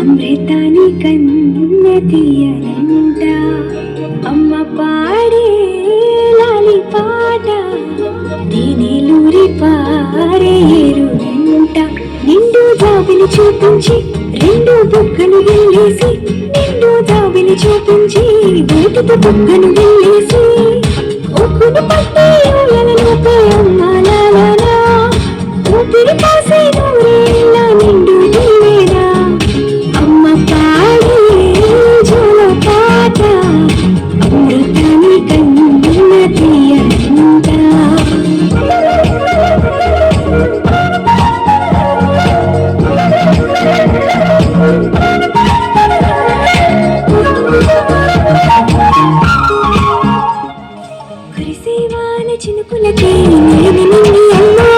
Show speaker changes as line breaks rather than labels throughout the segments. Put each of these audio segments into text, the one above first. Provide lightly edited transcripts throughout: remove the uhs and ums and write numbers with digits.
అమృతాని కన్న తీయనంట అమ్మ పాడే లాలి పాట దీనిలూరి పారేరునంట నిండు జాబిలి చూపించి రెండు బుగ్గను వెళ్ళేసి నిండు జాబిలి చూపించి బయటకు బుగ్గను వెళ్ళేసి ఒక్కును పట్టి ఊయలలోపే అమ్మ లాలా ఊపిరి కాసే నూరేళ్ళ నిండు దీవేనా అమ్మ పాడే జోల పాట అమృతాని కన్న తీయనంట కురిసేవాన చినుకులకి నేల నిండి అమ్మా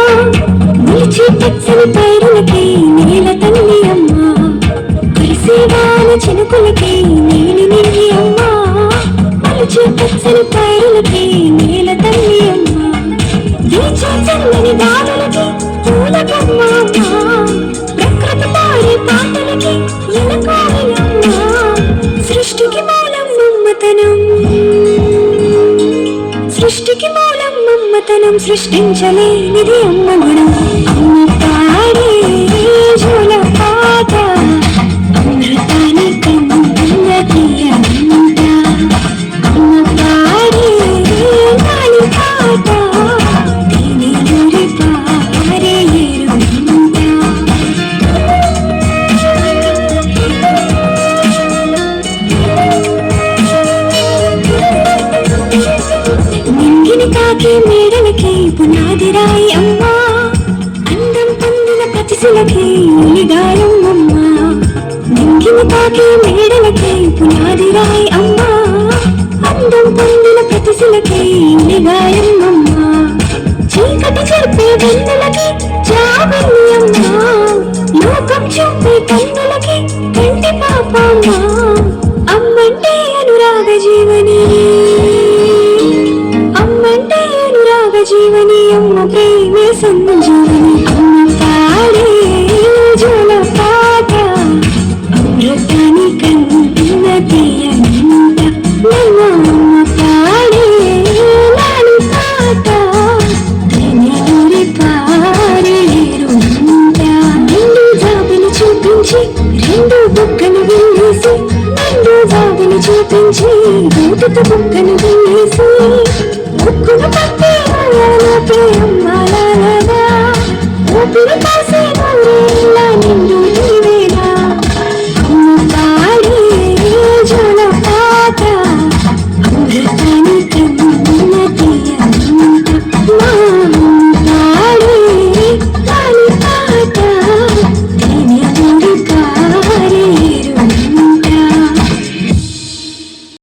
నిలిచి పచ్చని పైరులకి నేల తల్లి అమ్మా కురిసేవాన చినుకులకి నేల నిండి అమ్మా నిలిచి పచ్చని పైరులకి నేల తల్లి అమ్మా వీచే చల్లని దారులకి పూలకమ్మ అమ్మా ప్రకృతి పాడే పాటలకి ఎలకాయలమ్మా సృష్టికి మూలం మమ్మతనం సృష్టికి మూలం మమ్మతనం సృష్టించలేనిది అమ్మ గుణం అమ్మ పాడే జోల పాట అమృతాని కన్న తీయనంట అమ్మ పాడే లాలి పాట దీనిలూరి పారేరునంట నింగిని తాకే మేడలకి పునాది రాయి అమ్మా అందం పొందిన ప్రతిశిలకి ఉలిగాయం అమ్మా నింగిని తాకే మేడలకి పునాది రాయి అమ్మా అందం పొందిన ప్రతిశిలకి ఉలిగాయం అమ్మా చీకటి చెరిపే వెన్నెలకి జాబిల్లి అమ్మా లోకం చూపే కన్నులకి కంటి పాప అమ్మా అమ్మంటే అనురాగ జీవని అమ్మంటే అనురాగ జీవని అమ్మ ప్రేమే సంజీవని అమ్మ పాడే జోల పాట అమృతాని కన్న తీయనంట అమ్మ పాడే లాలి పాట దీనిలూరి పారేరునంట నిండు జాబిలి చూపించి రెండు బుగ్గను వెళ్ళేసి నిండు జాబిలి చూపించి బయటకు బుగ్గను వెళ్ళేసి ఒక్కు